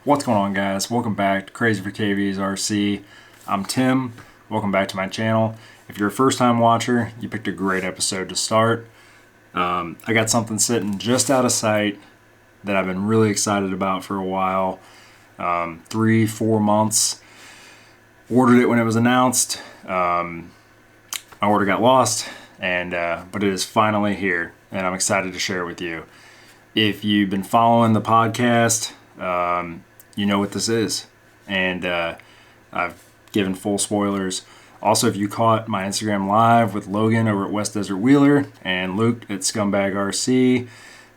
What's going on, guys? Welcome back to Crazy for KV's RC. I'm Tim. Welcome back to my channel. If you're a first-time watcher, you picked a great episode to start. I got something sitting just out of sight that I've been really excited about for a while. 3-4 months. Ordered it when it was announced. My order got lost, but it is finally here, and I'm excited to share it with you. If you've been following the podcast, you know what this is, and I've given full spoilers. Also, if you caught my Instagram live with Logan over at West Desert Wheeler and Luke at Scumbag RC,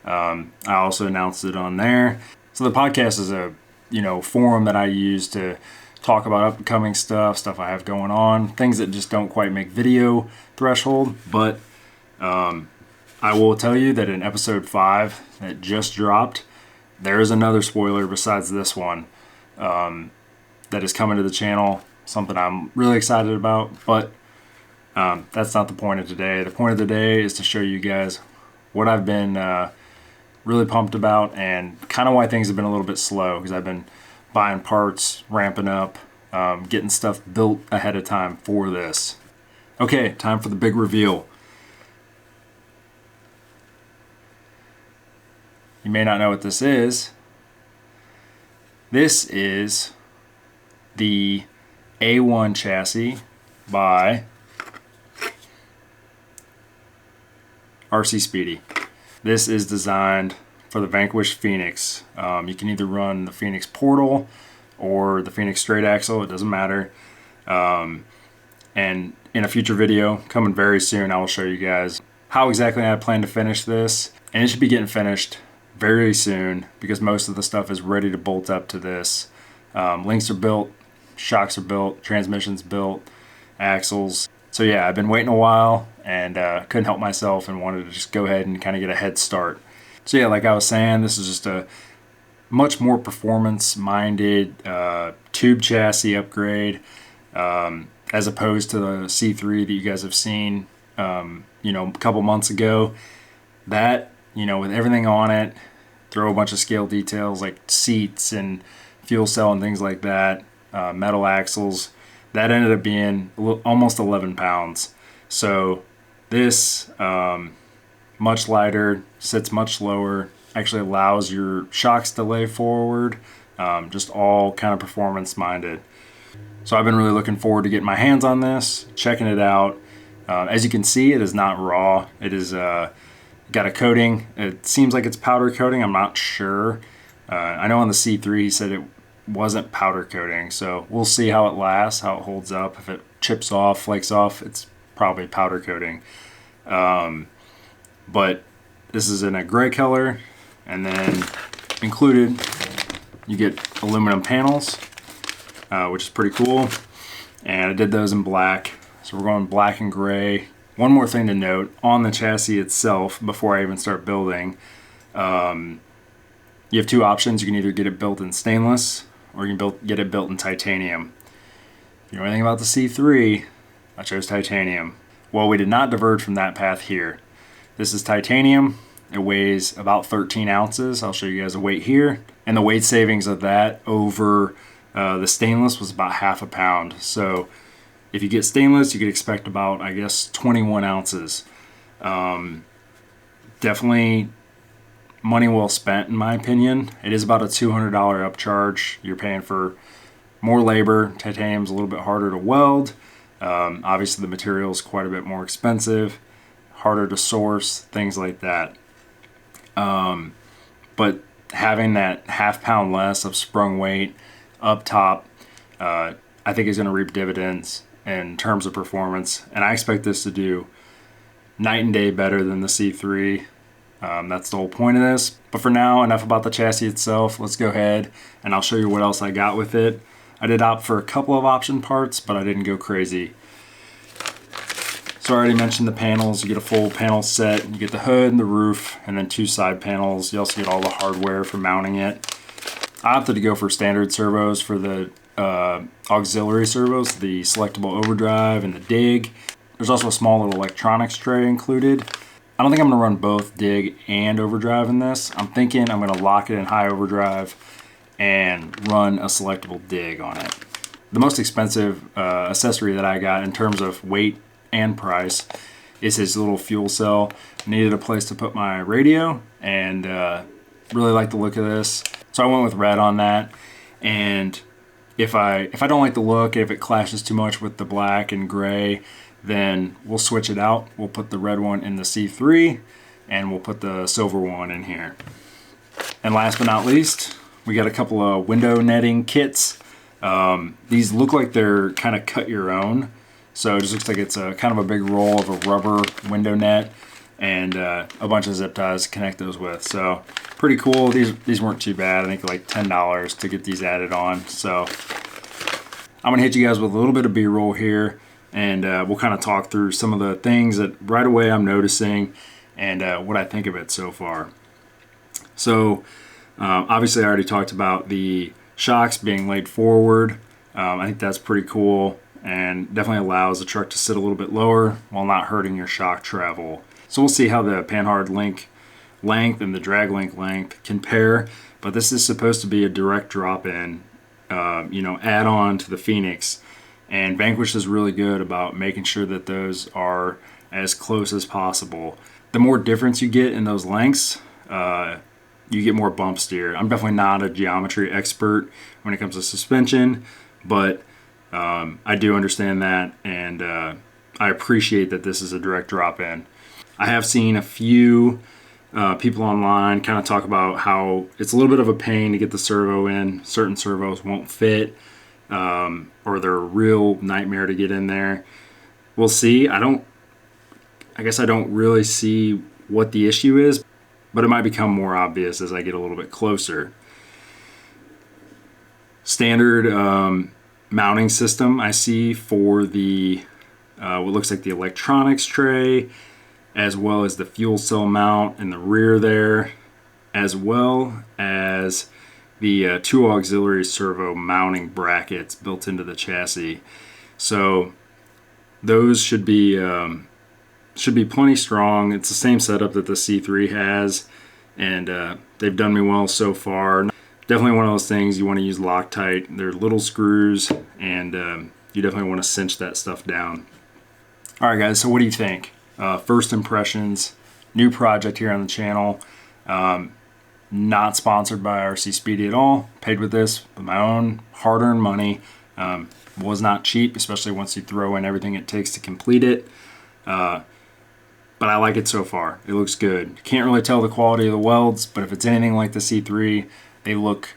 I also announced it on there. So the podcast is a forum that I use to talk about upcoming stuff I have going on, things that just don't quite make video threshold. But I will tell you that in episode 5 that just dropped, there is another spoiler besides this one that is coming to the channel, something I'm really excited about, but that's not the point of today. The point of the day is to show you guys what I've been really pumped about and kind of why things have been a little bit slow, because I've been buying parts, ramping up, getting stuff built ahead of time for this. Okay, time for the big reveal. You may not know what this is. This is the A1 chassis by RC Speedy. This is designed for the Vanquish Phoenix. You can either run the Phoenix Portal or the Phoenix Straight Axle, it doesn't matter. And in a future video coming very soon, I will show you guys how exactly I plan to finish this. And it should be getting finished very soon, because most of the stuff is ready to bolt up to this. Links are built, shocks are built, transmissions built, axles. So yeah, I've been waiting a while and couldn't help myself and wanted to just go ahead and kind of get a head start. So yeah, like I was saying, this is just a much more performance-minded tube chassis upgrade, as opposed to the C3 that you guys have seen a couple months ago. That, with everything on it, throw a bunch of scale details like seats and fuel cell and things like that, metal axles, that ended up being almost 11 pounds. So this, much lighter, sits much lower, actually allows your shocks to lay forward, just all kind of performance minded. So I've been really looking forward to getting my hands on this, checking it out. As you can see, it is not raw. It is got a coating. It seems like it's powder coating. I'm not sure. I know on the C3 he said it wasn't powder coating, so we'll see how it lasts, how it holds up. If it chips off, flakes off, it's probably powder coating. But this is in a gray color, and then included you get aluminum panels, which is pretty cool. And I did those in black, so we're going black and gray. One more thing to note on the chassis itself before I even start building, you have two options. You can either get it built in stainless or you can get it built in titanium. If you know anything about the C3, I chose titanium. Well, we did not diverge from that path here. This is titanium. It weighs about 13 ounces. I'll show you guys the weight here. And the weight savings of that over the stainless was about half a pound. So if you get stainless, you could expect about, 21 ounces. Definitely money well spent, in my opinion. It is about a $200 upcharge. You're paying for more labor. Titanium's a little bit harder to weld. Obviously, the material is quite a bit more expensive, harder to source, things like that. But having that half pound less of sprung weight up top, I think is going to reap dividends in terms of performance, and I expect this to do night and day better than the C3. That's the whole point of this. But for now, enough about the chassis itself. Let's go ahead and I'll show you what else I got with it. I did opt for a couple of option parts, but I didn't go crazy. So I already mentioned the panels. You get a full panel set. You get the hood and the roof, and then 2 side panels. You also get all the hardware for mounting it. I opted to go for standard servos for the auxiliary servos, the selectable overdrive and the dig. There's also a small little electronics tray included. I don't think I'm going to run both dig and overdrive in this. I'm thinking I'm going to lock it in high overdrive and run a selectable dig on it. The most expensive accessory that I got in terms of weight and price is his little fuel cell. I needed a place to put my radio, and really like the look of this, so I went with red on that. And if I don't like the look, if it clashes too much with the black and gray, then we'll switch it out. We'll put the red one in the C3 and we'll put the silver one in here. And last but not least, we got a couple of window netting kits. These look like they're kind of cut your own. So it just looks like it's a kind of a big roll of a rubber window net and a bunch of zip ties to connect those with. So pretty cool. These weren't too bad. I think like $10 to get these added on. So I'm gonna hit you guys with a little bit of B-roll here, and we'll kind of talk through some of the things that right away I'm noticing and what I think of it so far. So obviously I already talked about the shocks being laid forward. I think that's pretty cool and definitely allows the truck to sit a little bit lower while not hurting your shock travel. So we'll see how the Panhard link length and the drag link length compare, but this is supposed to be a direct drop-in, add on to the Phoenix, and Vanquish is really good about making sure that those are as close as possible. The more difference you get in those lengths, you get more bump steer. I'm definitely not a geometry expert when it comes to suspension, but I do understand that, and I appreciate that this is a direct drop-in. I have seen a few people online kind of talk about how it's a little bit of a pain to get the servo in. Certain servos won't fit, or they're a real nightmare to get in there. We'll see. I guess I don't really see what the issue is, but it might become more obvious as I get a little bit closer. Standard mounting system I see for the what looks like the electronics tray, as well as the fuel cell mount in the rear there, as well as the two auxiliary servo mounting brackets built into the chassis. So those should be plenty strong. It's the same setup that the C3 has, and they've done me well so far. Definitely one of those things you want to use Loctite. They're little screws, and you definitely want to cinch that stuff down. All right, guys, so what do you think? First impressions, new project here on the channel. Not sponsored by RC Speedy at all. Paid with this with my own hard-earned money. Was not cheap, especially once you throw in everything it takes to complete it. But I like it so far. It looks good. Can't really tell the quality of the welds, but if it's anything like the C3, they look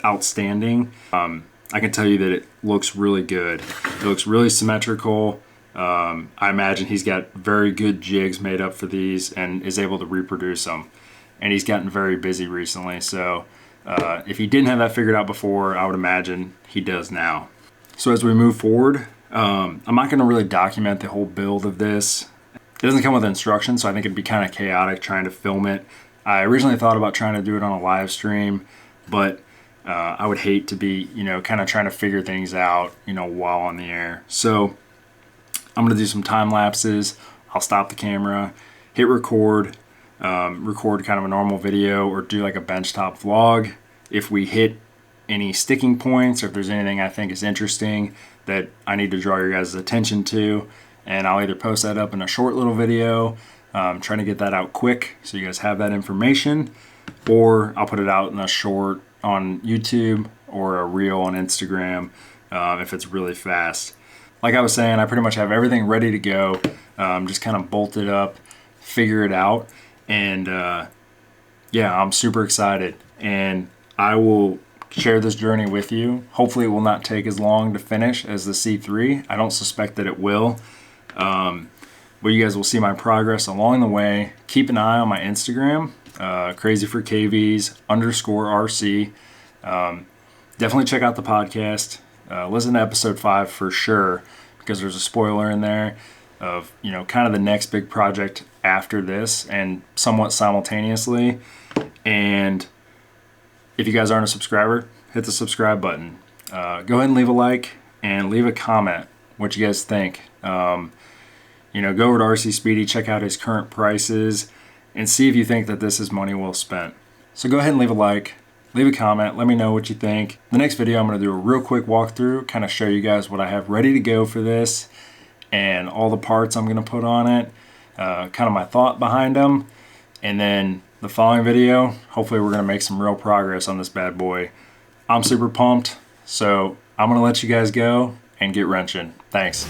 outstanding. I can tell you that it looks really good. It looks really symmetrical. I imagine he's got very good jigs made up for these and is able to reproduce them. And he's gotten very busy recently, so if he didn't have that figured out before, I would imagine he does now. So as we move forward, I'm not going to really document the whole build of this. It doesn't come with instructions, so I think it'd be kind of chaotic trying to film it. I originally thought about trying to do it on a live stream, but I would hate to be, kind of trying to figure things out, while on the air. So I'm going to do some time lapses. I'll stop the camera, hit record, record kind of a normal video, or do like a benchtop vlog. If we hit any sticking points, or if there's anything I think is interesting that I need to draw your guys' attention to, and I'll either post that up in a short little video, trying to get that out quick so you guys have that information, or I'll put it out in a short on YouTube or a reel on Instagram if it's really fast. Like I was saying, I pretty much have everything ready to go. Just kind of bolt it up, figure it out, and yeah, I'm super excited, and I will share this journey with you. Hopefully it will not take as long to finish as the C3. I don't suspect that it will, but you guys will see my progress along the way. Keep an eye on my Instagram, crazyforkvs_RC. Definitely check out the podcast. Listen to episode 5 for sure, because there's a spoiler in there of, kind of the next big project after this and somewhat simultaneously. And if you guys aren't a subscriber, hit the subscribe button. Go ahead and leave a like and leave a comment what you guys think. Go over to RC Speedy, check out his current prices, and see if you think that this is money well spent. So go ahead and leave a like leave a comment, let me know what you think. The next video I'm going to do a real quick walkthrough, kind of show you guys what I have ready to go for this and all the parts I'm going to put on it, kind of my thought behind them. And then the following video, hopefully we're going to make some real progress on this bad boy. I'm super pumped, so I'm going to let you guys go and get wrenching. Thanks.